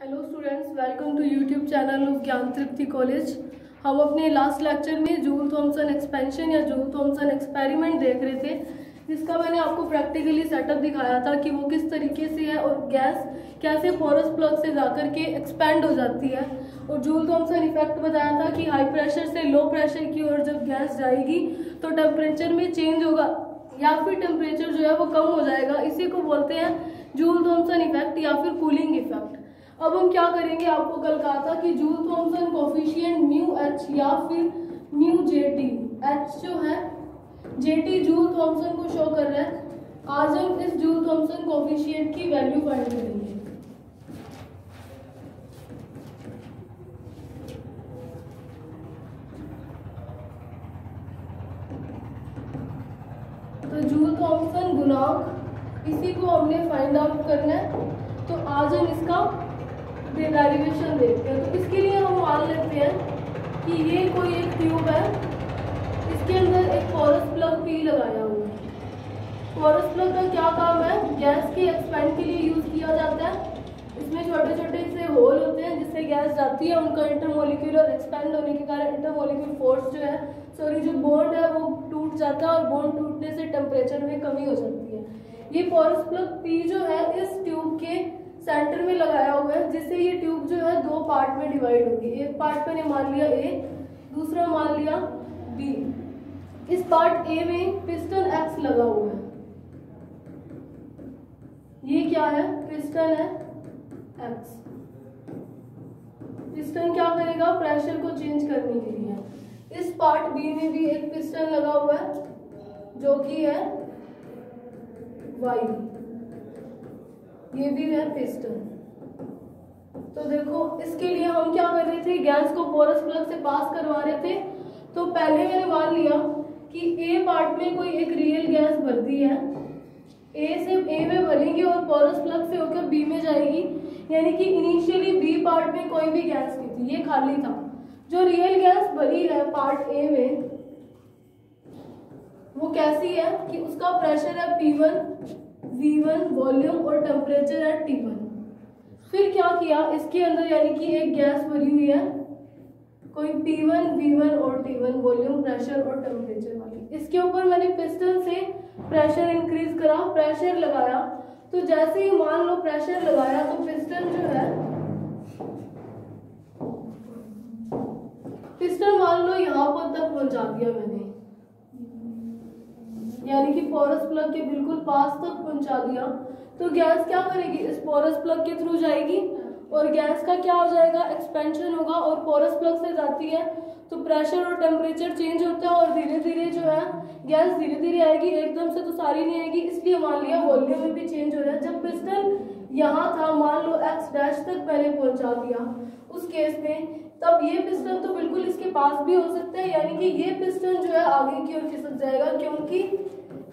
Hello students, welcome to YouTube channel of Gyan Tripti college. हम अपने last lecture में Joule Thomson expansion या Joule Thomson experiment देख रहे थे, जिसका मैंने आपको प्रैक्टिकली सेटअप दिखाया था कि वो किस तरीके से है और गैस कैसे पोरस प्लग से जाकर के एक्सपेंड हो जाती है। और जूल थॉमसन इफेक्ट बताया था कि हाई प्रेशर से लो प्रेशर की ओर जब गैस जाएगी तो टेम्परेचर में चेंज होगा या फिर टेम्परेचर जो है वो कम हो जाएगा। इसी को बोलते हैं जूल थॉमसन इफेक्ट या फिर कूलिंग इफेक्ट। अब हम क्या करेंगे, आपको कल कहा था कि Joule Thomson coefficient mu H या फिर म्यू जेटी, एच जो है जेटी जूल थॉमसन को शो कर रहा है। आज हम इस जूल थॉमसन कोफिशिएंट की वैल्यू फाइंड करेंगे। तो जूल थॉमसन गुणांक, इसी को हमने फाइंड आउट करना है। तो आज हम इसका डेरिवेशन देखते हैं। तो इसके लिए हम मान लेते हैं कि ये कोई एक ट्यूब है, इसके अंदर एक पोरस प्लग पी लगाया हुआ है। पोरस प्लग का क्या काम है, गैस के एक्सपेंड के लिए यूज किया जाता है। इसमें छोटे छोटे से होल होते हैं जिससे गैस जाती है, उनका इंटरमोलिक्यूलर एक्सपेंड होने के कारण इंटरमोलिक्यूलर फोर्स जो है जो बॉन्ड है वो टूट जाता है और बॉन्ड टूटने से टेम्परेचर में कमी हो जाती है। ये पोरस प्लग पी जो है इस ट्यूब के सेंटर में लगाया हुआ है, जिससे ये ट्यूब जो है दो पार्ट में डिवाइड होगी। एक पार्ट मैंने मान लिया ए, दूसरा मान लिया बी। इस पार्ट ए में पिस्टन एक्स लगा हुआ है। ये क्या है, पिस्टन है एक्स। पिस्टन क्या करेगा, प्रेशर को चेंज करने के लिए। इस पार्ट बी में भी एक पिस्टन लगा हुआ है जो कि है वाई, ये भी है पिस्टन। तो देखो इसके लिए हम क्या कर रहे थे, गैस को पोरस प्लग से पास करवा रहे थे। तो पहले मैंने मान लिया कि ए पार्ट में कोई एक रियल गैस भर दी है, ए से ए में भरेंगे और पोरस प्लग से होकर बी में जाएगी। यानी कि इनिशियली बी पार्ट में कोई भी गैस नहीं थी, ये खाली था। जो रियल गैस भरी है पार्ट ए में वो कैसी है कि उसका प्रेशर है P1, V1 वॉल्यूम और टेम्परेचर है T1। फिर क्या किया, इसके अंदर यानी कि एक गैस भरी हुई है कोई P1, V1 और T1 वॉल्यूम, प्रेशर और टेम्परेचर वाली। इसके ऊपर मैंने पिस्टन से प्रेशर इंक्रीज करा, प्रेशर लगाया। तो जैसे ही मान लो प्रेशर लगाया तो पिस्टन जो है, पिस्टन मान लो यहाँ पर तक पहुंचा दिया मैंने, यानी कि पोरस प्लग के बिल्कुल पास तक पहुंचा दिया। तो गैस क्या करेगी, इस पोरस प्लग के थ्रू जाएगी और गैस का क्या हो जाएगा, एक्सपेंशन होगा। और पोरस प्लग से जाती है तो प्रेशर और टेम्परेचर चेंज होता है और धीरे धीरे जो है गैस धीरे धीरे आएगी, एकदम से तो सारी नहीं आएगी। इसलिए मान लिया वॉल्यूम में भी चेंज हो रहा है। जब पिस्टन यहाँ था, मान लो एक्स डैश तक मैंने पहुंचा दिया, उस केस में तब ये पिस्टन तो बिल्कुल इसके पास भी हो सकता है, यानी कि ये पिस्टन जो है आगे की ओर खिसक जाएगा क्योंकि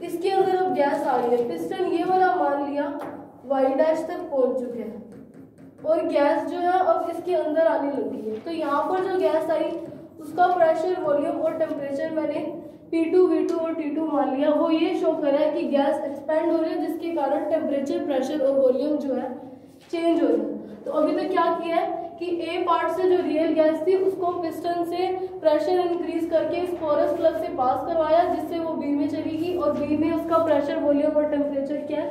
इसके अंदर अब गैस आ रही है। पिस्टन ये वाला मान लिया वाई डैश तक पहुंच चुके हैं और गैस जो है अब इसके अंदर आने लगी है। तो यहाँ पर जो गैस आई उसका प्रेशर, वॉल्यूम और टेम्परेचर मैंने P2, V2 और T2 मान लिया। वो ये शो कर रहा है कि गैस एक्सपेंड हो रही है, जिसके कारण टेम्परेचर, प्रेशर और वॉल्यूम जो है चेंज हो रहा है। तो अभी तक क्या किया है कि ए पार्ट से जो रियल गैस थी उसको पिस्टन से प्रेशर इंक्रीज करके इस पोरस प्लग से पास करवाया, जिससे वो बी में चलेगी और बी में उसका प्रेशर, वॉल्यूम और टेम्परेचर क्या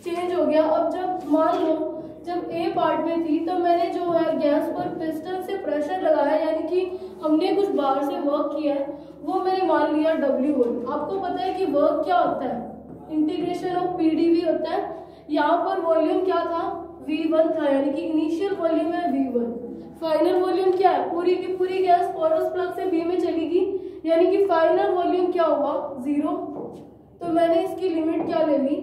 चेंज हो गया। अब जब मान लो जब ए पार्ट में थी तो मैंने जो है गैस पर पिस्टन से प्रेशर लगाया, यानी कि हमने कुछ बाहर से वर्क किया है, वो मैंने मान लिया W1। आपको पता है कि वर्क क्या होता है, इंटीग्रेशन ऑफ PdV होता है। यहाँ पर वॉल्यूम क्या था, V1 था, यानी कि इनिशियल वॉल्यूम है V1। फाइनल वॉल्यूम क्या है, पूरी की पूरी गैस पोरस प्लग से बी में चलेगी, यानी कि फाइनल वॉल्यूम क्या हुआ, 0। तो मैंने इसकी लिमिट क्या ले ली,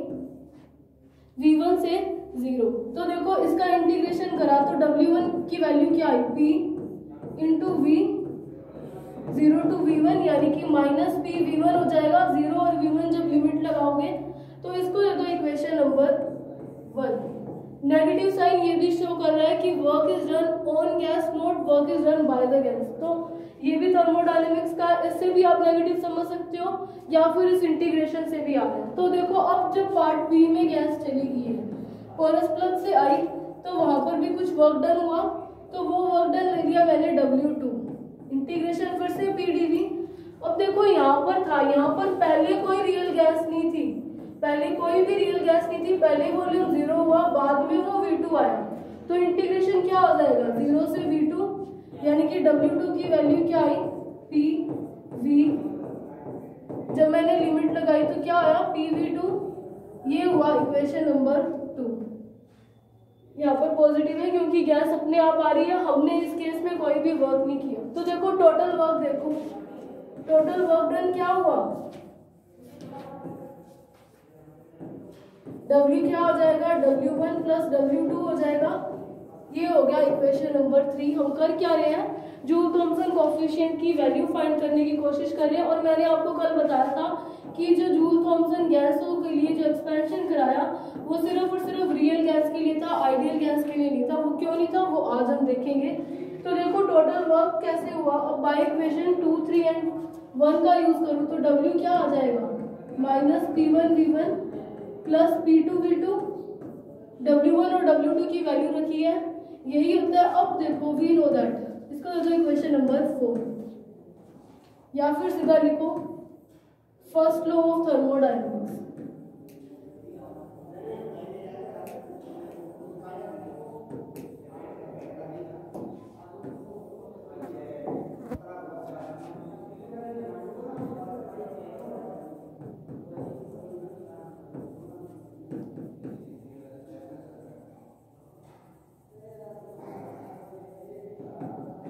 V1 से 0। तो देखो इसका इंटीग्रेशन करा तो W1 की वैल्यू क्या आई, P into V 0 to V1, यानी कि माइनस P V1 हो जाएगा। 0 और V1 जब लिमिट लगाओगे तो इसको दे दो इक्वेशन नंबर 1। नेगेटिव साइन ये भी शो कर रहा है कि work is done on gas, not work is done by the gas. तो ये भी थर्मोडायनेमिक्स का, इससे भी आप नेगेटिव समझ सकते हो या फिर इस इंटीग्रेशन से भी आ रहा है। तो देखो अब जब पार्ट बी में गैस चली गई है, पोरस प्लग से आई तो वहां पर भी कुछ वर्क डन हुआ, तो वो वर्क डन ले लिया मैंने W2, इंटीग्रेशन फिर से PdV। अब देखो यहाँ पर था, यहाँ पर पहले कोई रियल गैस नहीं थी, पहले कोई भी रियल गैस नहीं थी, पहले वॉल्यूम 0 हुआ, बाद में वो V2 आया, तो इंटीग्रेशन क्या हो जाएगा 0 से V2, यानी कि W2 की वैल्यू क्या आई PV। जब मैंने लिमिट लगाई तो क्या आया PV2, ये हुआ इक्वेशन नंबर 2। यहाँ पर पॉजिटिव है क्योंकि गैस अपने आप आ रही है, हमने इस केस में कोई भी वर्क नहीं किया। तो देखो टोटल वर्क, देखो टोटल वर्क डन क्या हुआ, W क्या हो जाएगा W1 प्लस W2 हो जाएगा, ये हो गया इक्वेशन नंबर 3। हम कर क्या रहे हैं, जूल थॉमसन कोएफिशिएंट की वैल्यू फाइंड करने की कोशिश कर रहे हैं। और मैंने आपको कल बताया था कि जो जूल थॉमसन गैसों के लिए जो एक्सपेंशन कराया वो सिर्फ और सिर्फ रियल गैस के लिए था, आइडियल गैस के लिए नहीं था। वो क्यों नहीं था वो आज हम देखेंगे। तो देखो टोटल वर्क कैसे हुआ, अब बाय इक्वेशन 2, 3 एंड 1 का यूज करूँ तो W क्या आ जाएगा minus P1V1 plus P2V2, W1 और W2 की वैल्यू रखी है, यही होता है। अब देखो वी नो दैट, इसको दे दो इक्वेशन नंबर 4, या फिर सीधा लिखो फर्स्ट लॉ ऑफ थर्मोडायनेमिक्स।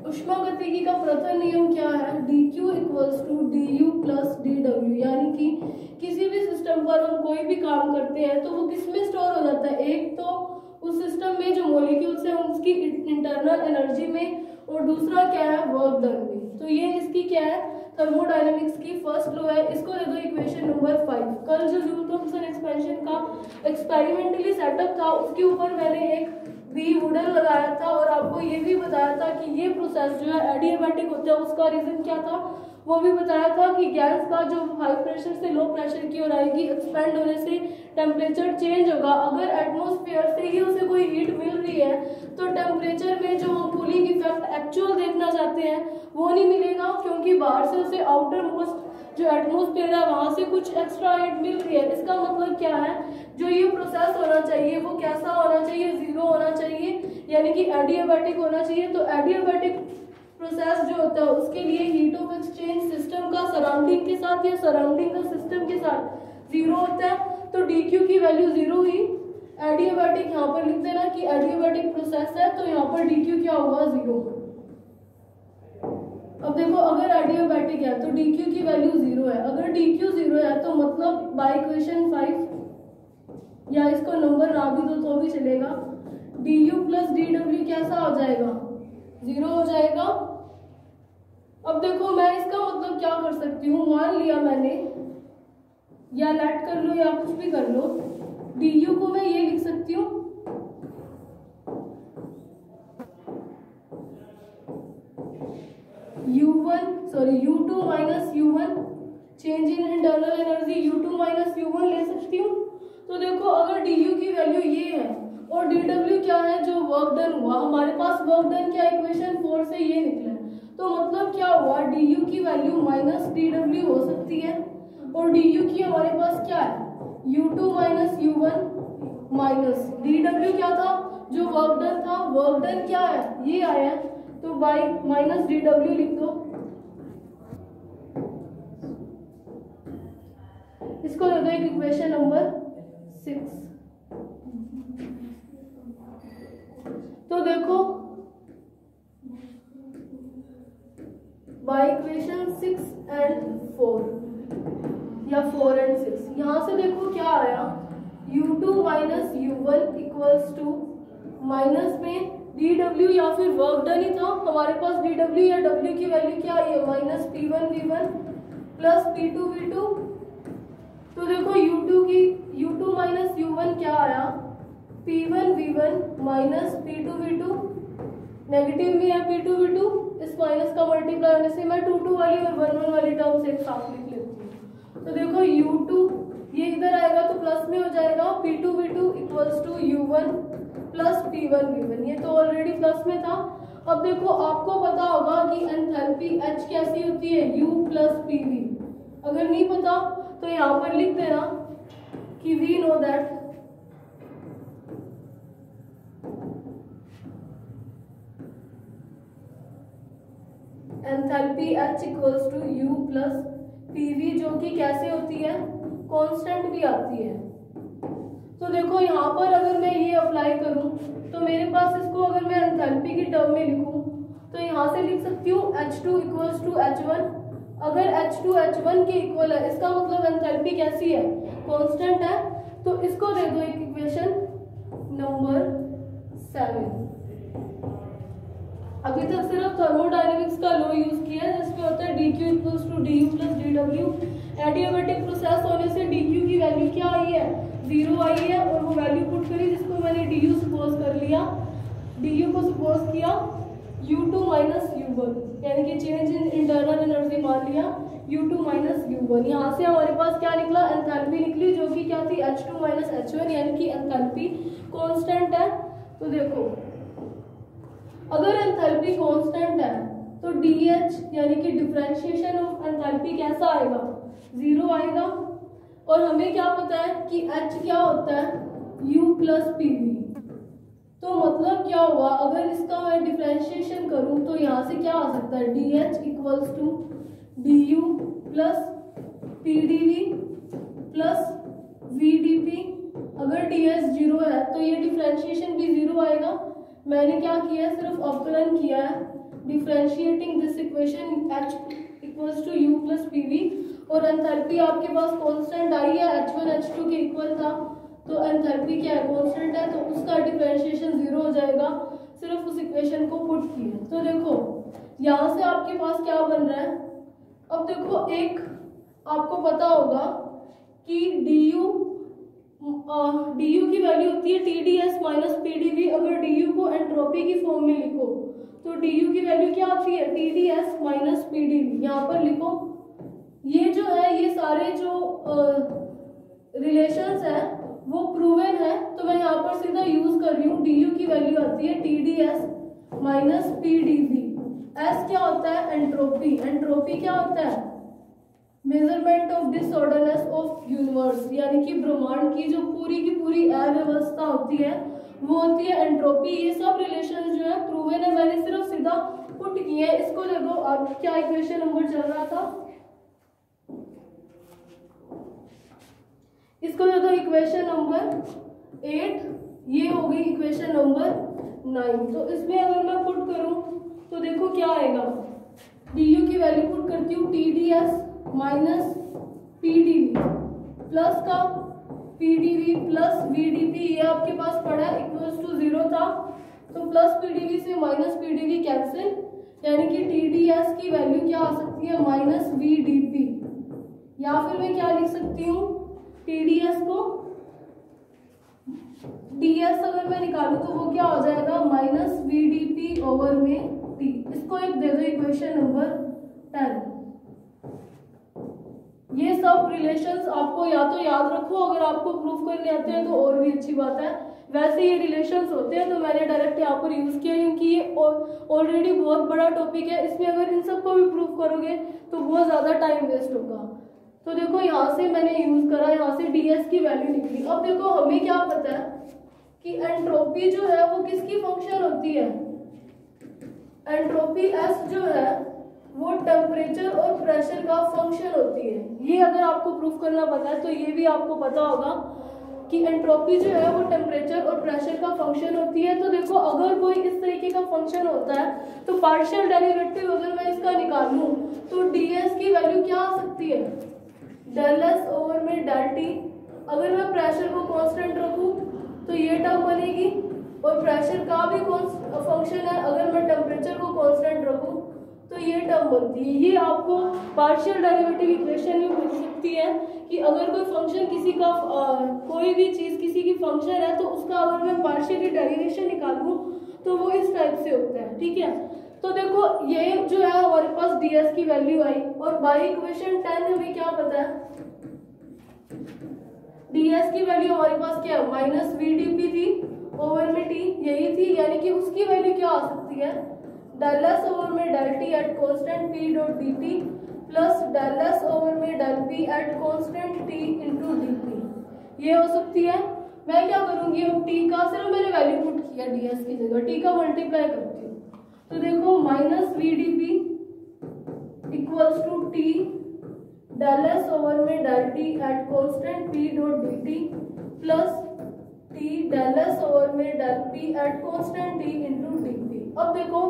उष्मागतिकी का प्रथम नियम क्या है, dq equals to du plus dw, यानी कि किसी भी सिस्टम पर हम कोई भी काम करते हैं तो वो किस में स्टोर हो जाता है, एक तो उस सिस्टम में जो मॉलिक्यूल्स हैं उसकी इंटरनल एनर्जी में, और दूसरा क्या है वर्क डन में। तो ये इसकी क्या है थर्मोडायनेमिक्स की फर्स्ट लॉ है। इसको दे दो इक्वेशन नंबर 5। कल जो जूल थॉमसन एक्सपेंशन का एक्सपेरिमेंटली सेटअप था उसके ऊपर मैंने एक वी वुडन लगाया था और आपको ये भी बताया था कि ये प्रोसेस जो है एडियाबैटिक होता है। उसका रीजन क्या था वो भी बताया था कि गैस का जो हाई प्रेशर से लो प्रेशर की ओर आएगी, एक्सपेंड होने से टेम्परेचर चेंज होगा। अगर एटमॉस्फेयर से ही उसे कोई हीट मिल रही है तो टेम्परेचर में जो हम कूलिंग इफेक्ट एक्चुअल देखना चाहते हैं वो नहीं मिलेगा, क्योंकि बाहर से उसे आउटर मोस्ट जो एटमॉस्फेयर है वहां से कुछ एक्स्ट्रा हीट मिल रही है। इसका मतलब क्या है, जो ये प्रोसेस होना चाहिए वो कैसा होना चाहिए, जीरो होना चाहिए, यानी कि एडियाबैटिक होना चाहिए। तो एडियाबैटिक प्रोसेस जो होता है उसके लिए हीट ऑफ एक्सचेंज सिस्टम का सराउंडिंग के साथ या सराउंडिंग का सिस्टम के साथ जीरो होता है। तो dq की वैल्यू जीरो हुई। एडियाबैटिक यहाँ पर लिख देना कि एडियाबैटिक प्रोसेस है तो यहाँ पर dq क्या होगा जीरो। अब देखो अगर एडियाबैटिक है तो dq की वैल्यू जीरो है, अगर dq जीरो है तो मतलब बाय इक्वेशन 5 या इसको नंबर ना भी दो तो भी चलेगा, du प्लस dw कैसा हो जाएगा जीरो हो जाएगा। अब देखो मैं इसका मतलब क्या कर सकती हूँ, मान लिया मैंने, या लेट कर लो या कुछ भी कर लो, du को मैं ये लिख सकती हूँ u2 minus u1, change in internal energy u2 minus u1 ले सकती हूँ। तो देखो अगर du की वैल्यू ये है और dw क्या है जो वर्क डन हुआ, हमारे पास वर्क डन क्या इक्वेशन 4 से ये निकला है, तो मतलब क्या हुआ du की वैल्यू माइनस dw हो सकती है, और du की हमारे पास क्या है u2 minus u1 minus dw क्या था जो वर्क डन था, वर्क डन क्या है ये आया है, तो बाई माइनस dw लिख दो। इसको दे दो एक इक्वेशन नंबर 6। तो देखो बाय इक्वेशन 6 एंड 4 या 4 एंड 6, यहां से देखो क्या आया u2 minus u1 equals to minus में dw या फिर वर्क डन ही था हमारे पास, dw या w की वैल्यू क्या आई है माइनस p1v1 प्लस p2v2। तो देखो u2 माइनस u1 क्या आया p1v1 माइनस p2v2, नेगेटिव में है p2v2, इस माइनस का मल्टीप्लाई होने से मैं 2 वाली और 1 वाली टर्म से एक साथ लिख लेती हूँ। तो देखो u2 ये इधर आएगा तो प्लस में हो जाएगा p2v2 equals to u1 plus P1 V1, ये तो ऑलरेडी प्लस में था। अब देखो आपको पता होगा कि एंथैल्पी H कैसी होती है, U प्लस PV। अगर नहीं पता तो यहाँ पर लिख देना कि we know that enthalpy H equals to U plus PV, जो कि कैसे होती है, कांस्टेंट भी आती है। तो देखो यहाँ पर अगर मैं ये अप्लाई करूँ तो मेरे पास इसको अगर मैं एंथैल्पी की टर्म में लिखूँ तो यहाँ से लिख सकती हूँ H2 इक्वल्स टू H1। अगर H2 H1 के इक्वल है, इसका मतलब एंथैल्पी कैसी है, कांस्टेंट है। तो इसको दे दो एक इक्वेशन नंबर 7। अभी तक सिर्फ थर्मोडायनेमिक्स का लॉ यूज किया है, जिसमें होता है dq equals to du plus dw। Adiabatic process होने से dq की वैल्यू क्या आई है, 0 आई है, और वो वैल्यू पुट करी जिसको मैंने du सपोज कर लिया, du को सपोज किया u2 माइनस u1, यानी कि चेंज इन इंटरनल एनर्जी मान लिया u2 माइनस u1। यहाँ से हमारे पास क्या निकला, एंथैल्पी निकली, जो कि क्या थी, H2 माइनस H1, यानी कि एंथैल्पी कांस्टेंट है। तो देखो अगर एंथैल्पी कांस्टेंट है तो DH यानी कि डिफरेंशिएशन ऑफ एंथैल्पी कैसा आएगा, 0 आएगा। और हमें क्या पता है कि H क्या होता है, U प्लस PV। तो मतलब क्या हुआ, अगर इसका मैं डिफरेंशिएशन करूं तो यहाँ से क्या आ सकता है, DH equals to DU plus PDV plus VDP। अगर DS 0 है तो ये डिफरेंशिएशन भी 0 आएगा। मैंने क्या किया है, सिर्फ अवकलन किया है, differentiating this equation H equals to U plus PV। और एंथैल्पी आपके पास कांस्टेंट आई है, H1 H2 के इक्वल था, तो एंथैल्पी क्या है, कांस्टेंट है, तो उसका डिफरेंशिएशन 0 हो जाएगा, सिर्फ उस इक्वेशन को पुट किया। तो देखो यहाँ से आपके पास क्या बन रहा है। अब देखो एक आपको पता होगा कि du की वैल्यू होती है TdS माइनस PdV। अगर du को एंट्रोपी की फॉर्म में लिखो तो du की वैल्यू क्या आती है, TdS माइनस PdV। यहाँ पर लिखो, ये जो है, ये सारे जो रिलेशंस है वो प्रूवन है, तो मैं यहाँ पर सीधा यूज कर रही हूँ। du की वैल्यू आती है TdS माइनस PdV। S क्या होता है, एंट्रोपी। एंट्रोपी क्या होता है, measurement of disorderness of universe, यानी कि ब्रह्मांड की जो पूरी की पूरी अव्यवस्था होती है वो होती है एंट्रोपी। ये सब रिलेशन जो है प्रूवन है, मैंने सिर्फ सीधा पुट किए हैं। इसको देखो अब क्या इक्वेशन नंबर चल रहा था, इसको देखो इक्वेशन नंबर 8, ये हो गई इक्वेशन नंबर 9। तो इसमें अगर मैं पुट करूं तो देखो क्या आएगा, du की वैल्यू पुट करती हूँ TdS माइनस PdV प्लस का PdV प्लस VDP, ये आपके पास पड़ा इक्वल्स टू 0 था, तो प्लस PdV से माइनस PdV कैंसिल, यानी कि TdS की वैल्यू क्या आ सकती है, माइनस VDP। या फिर मैं क्या लिख सकती हूँ, TdS को DS अगर मैं निकालूं तो वो क्या हो जाएगा, माइनस VDP ओवर में T। इसको एक दे दो इक्वेशन नंबर 10। ये सब रिलेशंस आपको या तो याद रखो, अगर आपको प्रूफ करने आते हैं तो और भी अच्छी बात है। वैसे ये रिलेशंस होते हैं तो मैंने डायरेक्ट यहाँ पर यूज किया, क्योंकि ये ऑलरेडी बहुत बड़ा टॉपिक है, इसमें अगर इन सबको भी प्रूफ करोगे तो बहुत ज़्यादा टाइम वेस्ट होगा। तो देखो यहाँ से मैंने यूज करा, यहाँ से DS की वैल्यू निकली। अब देखो हमें क्या पता है कि एंट्रोपी जो है वो किसकी फंक्शन होती है, एंट्रोपी S जो है वो टेम्परेचर और प्रेशर का फंक्शन होती है। ये अगर आपको प्रूफ करना पता है तो ये भी आपको पता होगा कि एंट्रोपी जो है वो टेम्परेचर और प्रेशर का फंक्शन होती है। तो देखो अगर कोई इस तरीके का फंक्शन होता है तो पार्शियल डेरिवेटिव अगर मैं इसका निकालूं तो DS की वैल्यू क्या आ सकती है, डेल S ओवर में डेल T। अगर मैं प्रेशर को कांस्टेंट रखूं तो ये टर्म बनेगी, और प्रेशर का भी फंक्शन है, अगर मैं टेम्परेचर को कांस्टेंट रखूं तो ये टर्म बनती है। ये आपको पार्शियल डेरिवेटिव इक्वेशन में पूछ सकती है कि अगर कोई फंक्शन किसी का कोई भी चीज़ किसी की फंक्शन है तो उसका अगर मैं पार्शियली डेरिवेशन निकालूं तो वो इस टाइप से होता है, ठीक है। तो देखो ये जो है हमारे पास DS की वैल्यू आई, और बाई इक्वेशन 10 हमें क्या पता है, DS की वैल्यू हमारे पास क्या है, माइनस VDP थी, ओवर में टी यही थी, यानी कि उसकी वैल्यू क्या आ सकती है, डेल एस ओवर में del T at constant P dot D T plus del S over में del P at constant T into D P, ये हो सकती है। मैं क्या करूंगी, अब टी का सिर्फ मैंने वैल्यू पुट किया डी एस की जगह, टी का मल्टीप्लाई करती हूँ, तो देखो minus V D P equals to T del S over में del T at constant P dot D T plus T del S over में del P at constant T into D P. अब देखो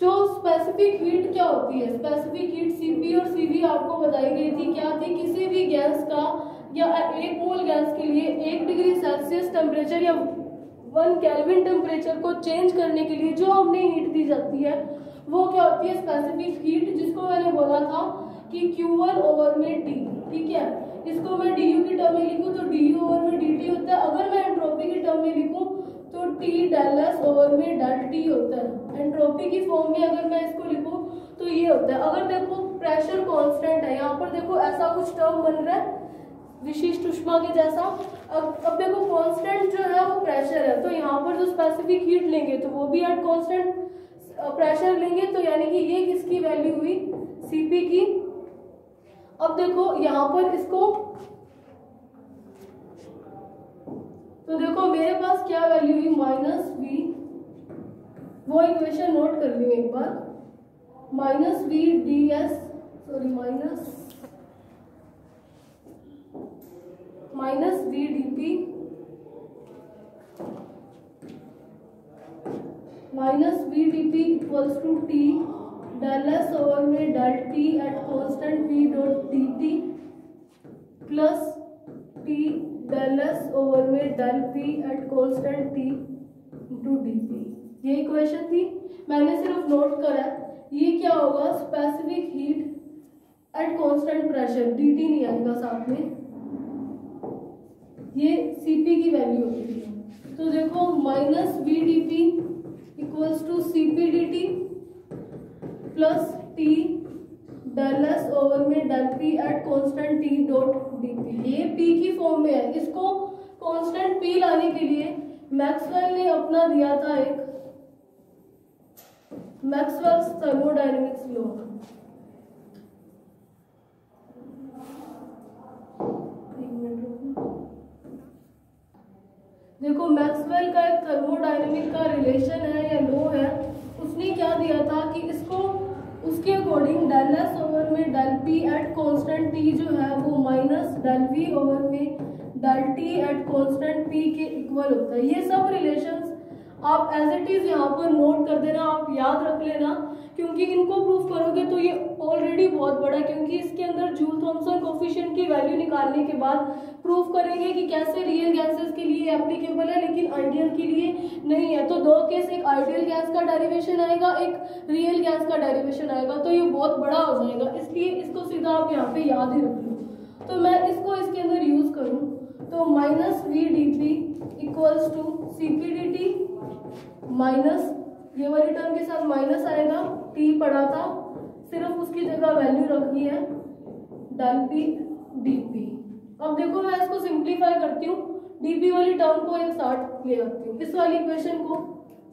जो specific heat क्या होती है, specific heat C P और C V आपको बताई गई थी, क्या थी, किसी भी गैस का या एक मोल गैस के लिए 1 डिग्री सेल्सियस टेम्परेचर या 1 केल्विन टेम्परेचर को चेंज करने के लिए जो हमने हीट दी जाती है वो क्या होती है, स्पेसिफिक हीट, जिसको मैंने बोला था कि Q1 ओवर में डी, ठीक है। इसको मैं du की टर्म में लिखूं तो du ओवर में dt होता है। अगर मैं एंट्रोपी की टर्म में लिखूं तो T डेल एस ओवर में डेल टी होता है। एंट्रोपी की फॉर्म में अगर मैं इसको लिखूं तो ये होता है। अगर देखो प्रेशर कांस्टेंट है, यहाँ पर देखो ऐसा कुछ टर्म बन रहा है विशिष्ट ऊष्मा के जैसा। अब देखो कांस्टेंट जो है वो प्रेशर है, तो यहाँ पर जो स्पेसिफिक हीट लेंगे तो वो भी एट कांस्टेंट प्रेशर लेंगे, तो यानी कि ये किसकी वैल्यू हुई, Cp की। अब देखो यहाँ पर इसको, तो देखो मेरे पास क्या वैल्यू हुई, माइनस वी, वो इक्वेशन नोट कर लियो एक बार, minus V D S, sorry minus V D P minus V D P equals to T del S over में del T at constant P dot D T plus T del S over में del P at constant T into D P. ये equation थी, मैंने सिर्फ note करा। ये क्या होगा, specific heat at constant pressure, D T नहीं आएगा साथ में, ये Cp की वैल्यू होती है। तो देखो minus V D P equals to Cp D T plus T del S over में del P at constant T dot D P. ये P की फॉर्म में है। इसको कांस्टेंट P लाने के लिए मैक्सवेल ने अपना दिया था एक मैक्सवेल्स थर्मोडायनेमिक्स लॉ। देखो मैक्सवेल का एक थर्मोडायनेमिक का रिलेशन है या लॉ है, उसने क्या दिया था कि इसको उसके अकॉर्डिंग डेल एस ओवर में del P at constant T जो है वो माइनस डेल वी ओवर में del T at constant P के इक्वल होता है। ये सब रिलेशंस आप एज इट इज यहाँ पर नोट कर देना, आप याद रख लेना, क्योंकि इनको प्रूफ करोगे तो ये ऑलरेडी बहुत बड़ा है, क्योंकि इसके अंदर जूल थॉमसन कोफिशिएंट की वैल्यू निकालने के बाद प्रूफ करेंगे कि कैसे रियल गैसेस के लिए एप्लीकेबल है लेकिन आइडियल के लिए नहीं है। तो दो केस, एक आइडियल गैस का डेरिवेशन आएगा, एक रियल गैस का डेरिवेशन आएगा, तो ये बहुत बड़ा हो जाएगा, इसलिए इसको सीधा आप यहाँ पे याद ही रख लो। तो मैं इसको इसके अंदर यूज करूँ तो minus V D P equals to C P D T minus, ये वाली टर्म के साथ माइनस आएगा, टी पड़ा था सिर्फ उसकी जगह वैल्यू रखनी है डेल पी डी पी। अब देखो मैं इसको सिंप्लीफाई करती हूँ, डीपी वाली टर्म को एक साथ ले आती हूँ, इस वाली इक्वेशन को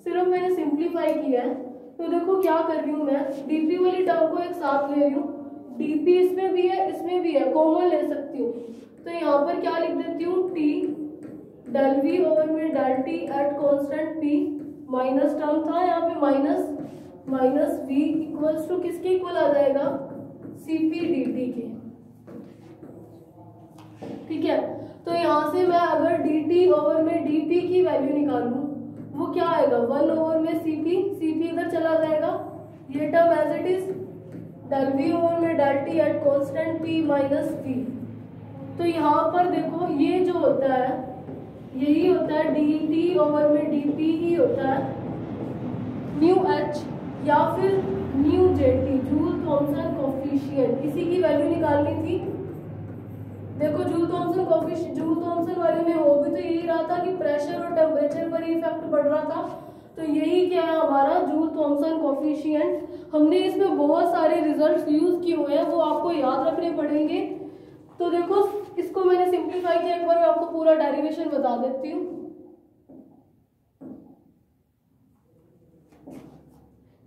सिर्फ मैंने सिंप्लीफाई किया है। तो देखो क्या कर रही हूँ मैं, डीपी वाली टर्म को एक साथ ले रही हूँ, डीपी इसमें भी है इसमें भी है, कॉमन ले सकती हूँ, तो यहाँ पर क्या लिख देती हूँ, टी डेल वी ओवर में del T at constant P, minus term था यहाँ पे माइनस वी इक्वल्स टू किसके इक्वल आ जाएगा, सीपी डी टी के, ठीक है। तो यहाँ से मैं अगर dt ओवर में dp की वैल्यू निकालूं वो क्या आएगा, 1 ओवर में cp इधर चला जाएगा, ये term as it is del v over में del t at constant p minus v। तो यहाँ पर देखो ये जो होता है यही होता है dt ओवर में dp ही होता है न्यू h या फिर mu JT, Joule Thomson coefficient, इसी की वैल्यू निकालनी थी। देखो जूल थॉमसन वाले में हो भी तो यही रहा था कि प्रेशर और टेम्परेचर पर ही इफेक्ट पड़ रहा था, तो यही क्या है हमारा जूल थॉमसन कोफिशिएंट। हमने इसमें बहुत सारे रिजल्ट्स यूज किए हुए हैं, वो आपको याद रखने पड़ेंगे। तो देखो इसको मैंने सिंप्लीफाई किया, एक बार मैं आपको पूरा डेरिवेशन बता देती हूँ।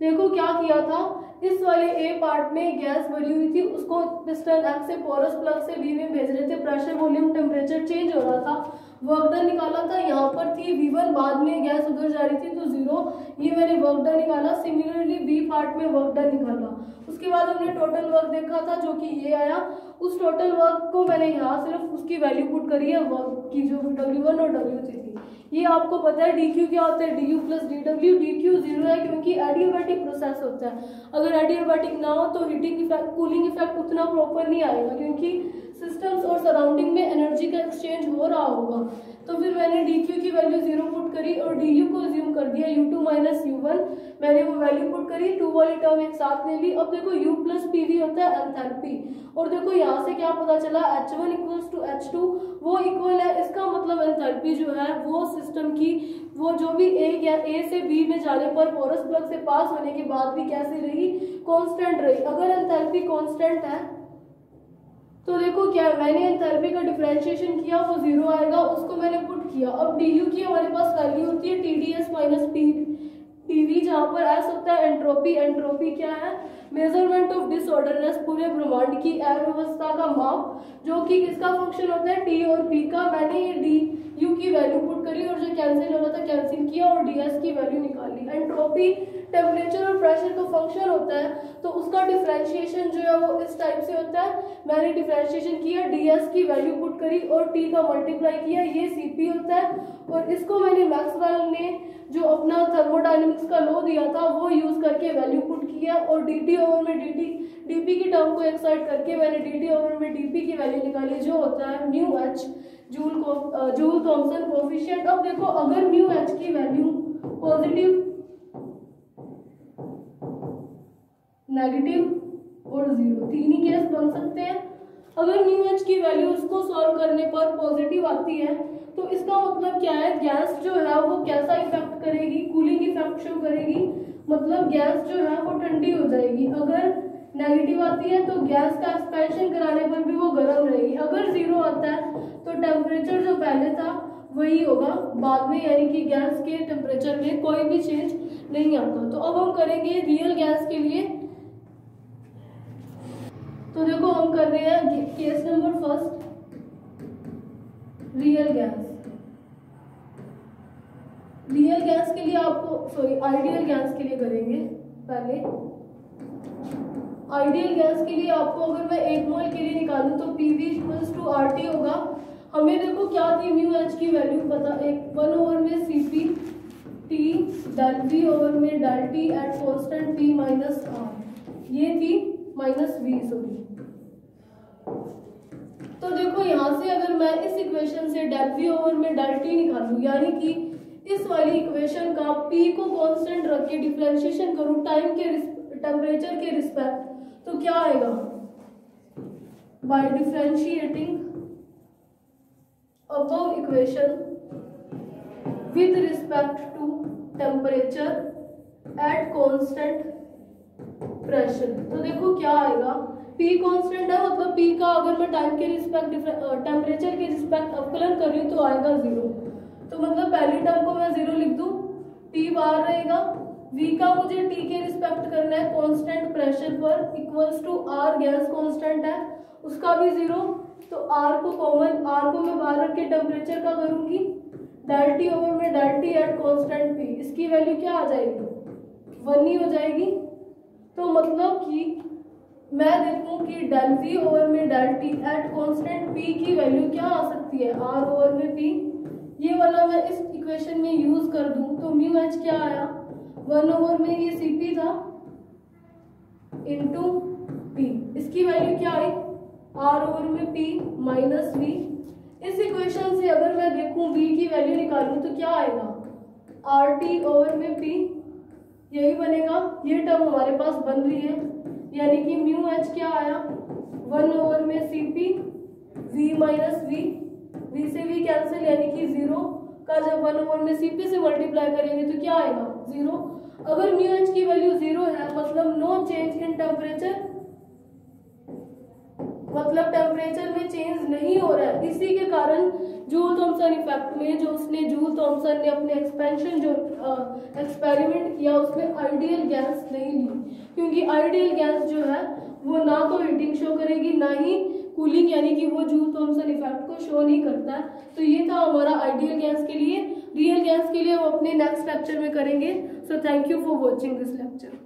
देखो क्या किया था, इस वाले ए पार्ट में गैस भरी हुई थी, उसको पिस्टन एक्स से पोरस प्लग से बी में भेज रहे थे, प्रेशर वॉल्यूम टेम्परेचर चेंज हो रहा था, वर्क डन निकाला था, यहाँ पर थी V1, बाद में गैस उधर जा रही थी तो 0, ये मैंने वर्क डन निकाला। सिमिलरली बी पार्ट में वर्क डन निकाला, उसके बाद हमने टोटल वर्क देखा था जो कि ये आया, उस टोटल वर्क को मैंने यहाँ सिर्फ उसकी वैल्यू पुट करी है वर्क की जो W1 और W3 थी। ये आपको पता है dq क्या होता है, du प्लस dw, dq 0 है क्योंकि एडियाबैटिक प्रोसेस होता है, अगर एडियाबैटिक ना हो तो हीटिंग इफेक्ट कूलिंग इफेक्ट उतना प्रॉपर नहीं आएगा क्योंकि सिस्टम्स और सराउंडिंग में एनर्जी का एक्सचेंज हो रहा होगा। तो फिर मैंने dq की वैल्यू 0 पुट करी और du को अज्यूम कर दिया u2 माइनस u1, मैंने वो वैल्यू पुट करी, 2 वाली टर्म एक साथ ले ली। अब देखो u प्लस pv होता है एंथैल्पी, और देखो यहाँ से क्या पता चला h1 इक्वल्स टू h2, वो इक्वल है, इसका मतलब एंथैल्पी जो है वो सिस्टम की वो जो भी ए से बी में जाने पर पोरस प्लग से पास होने के बाद भी कैसी रही, कांस्टेंट रही। अगर एंथैल्पी कांस्टेंट है तो देखो क्या मैंने एंथैल्पी का डिफरेंशिएशन किया, वो 0 आएगा, उसको मैंने पुट किया। अब du की हमारे पास वैल्यू होती है TdS माइनस PV, जहाँ पर S होता है एंट्रोपी, एंट्रोपी क्या है, मेजरमेंट ऑफ डिसऑर्डरनेस, पूरे ब्रह्मांड की अव्यवस्था का माप, जो कि किसका फंक्शन होता है T और P का। मैंने ये du की वैल्यू पुट करी और जो कैंसिल हो रहा था कैंसिल किया और ds की वैल्यू निकाली। एंट्रोपी टेम्परेचर और प्रेशर का फंक्शन होता है, तो उसका डिफरेंशिएशन जो है वो इस टाइप से होता है, मैंने डिफरेंशिएशन किया, ds की वैल्यू पुट करी और t का मल्टीप्लाई किया, ये Cp होता है, और इसको मैंने मैक्सवेल ने जो अपना थर्मोडायनेमिक्स का लॉ दिया था वो यूज करके वैल्यू पुट किया, और dt ओवर में dp की टर्म को एक साइड करके मैंने dt ओवर में dp की वैल्यू निकाली जो होता है mu H, Joule Thomson coefficient. अब देखो अगर म्यू एच की वैल्यू पॉजिटिव, नेगेटिव और 0 तीन ही केस बन सकते हैं। अगर म्यू एच की वैल्यू उसको सॉल्व करने पर पॉजिटिव आती है तो इसका मतलब क्या है, गैस जो है वो कैसा इफेक्ट करेगी, कूलिंग इफेक्ट शो करेगी, मतलब गैस जो है वो ठंडी हो जाएगी। अगर नेगेटिव आती है तो गैस का एक्सपेंशन कराने पर भी वो गर्म रहेगी। अगर 0 आता है तो टेम्परेचर जो पहले था वही होगा बाद में, यानी कि गैस के टेम्परेचर में कोई भी चेंज नहीं आता। तो अब हम करेंगे रियल गैस के लिए, तो देखो हम कर रहे हैं case number first, real gas. Real gas के लिए आपको आइडियल गैस के लिए करेंगे पहले। आइडियल गैस के लिए आपको अगर मैं 1 मोल के लिए निकालूं तो PV इक्वल्स टू RT होगा। हमें देखो क्या थी म्यू एच की वैल्यू पता, 1 ओवर में Cp T del V over में del T at constant P minus R, ये थी माइनस V सॉरी। तो देखो यहाँ से अगर मैं इस इक्वेशन से डेल V ओवर में डेल T निकालूं, यानी कि इस वाली इक्वेशन का P को कांस्टेंट रख के डिफरेंशिएशन करूं टाइम के टेम्परेचर के रिस्पेक्ट, तो क्या आएगा, by differentiating above equation with respect to temperature at constant pressure। तो देखो क्या आएगा, P कांस्टेंट है, मतलब P का अगर मैं टाइम के रिस्पेक्ट टेम्परेचर के रिस्पेक्ट अवकलन कर रही हूँ तो आएगा 0। तो मतलब पहली टर्म को मैं 0 लिख दूं, T बाहर रहेगा, V का मुझे T के रिस्पेक्ट करना है कांस्टेंट प्रेशर पर, equals to R gas constant है उसका भी 0, तो R को कॉमन, R को मैं बाहर रख के टेम्परेचर का करूंगी, डेल T ओवर में del T at constant P, इसकी वैल्यू क्या आ जाएगी 1 ही हो जाएगी। तो मतलब कि मैं देखूं कि डेल V ओवर में del T at constant P की वैल्यू क्या आ सकती है, R ओवर में P, ये वाला मैं इस इक्वेशन में यूज कर दूं तो म्यू एच क्या आया, 1 ओवर में ये Cp था इंटू P, इसकी वैल्यू क्या आई R ओवर में P माइनस V। इस इक्वेशन से अगर मैं देखूं V की वैल्यू निकालूं तो क्या आएगा, RT ओवर में P, यही बनेगा, ये टर्म हमारे पास बन रही है, यानी कि म्यू एच क्या आया 1 ओवर में Cp V minus V, V से V कैंसिल, यानी कि 0 का जब 1 ओवर में Cp से मल्टीप्लाई करेंगे तो क्या आएगा 0। अगर म्यू एच की वैल्यू 0 है मतलब नो चेंज इन टेम्परेचर, मतलब टेम्परेचर में चेंज नहीं हो रहा है। इसी के कारण जूल थॉमसन इफेक्ट में जो उसने जूल थॉमसन ने अपने एक्सपेंशन जो एक्सपेरिमेंट किया उसमें आइडियल गैस नहीं ली, क्योंकि आइडियल गैस जो है वो ना तो हीटिंग शो करेगी ना ही कूलिंग, यानी कि वो जूल थॉमसन इफेक्ट को शो नहीं करता है। तो ये था हमारा आइडियल गैस के लिए। रियल गैस के लिए वो अपने नेक्स्ट लेक्चर में करेंगे। So thank you for watching this lecture.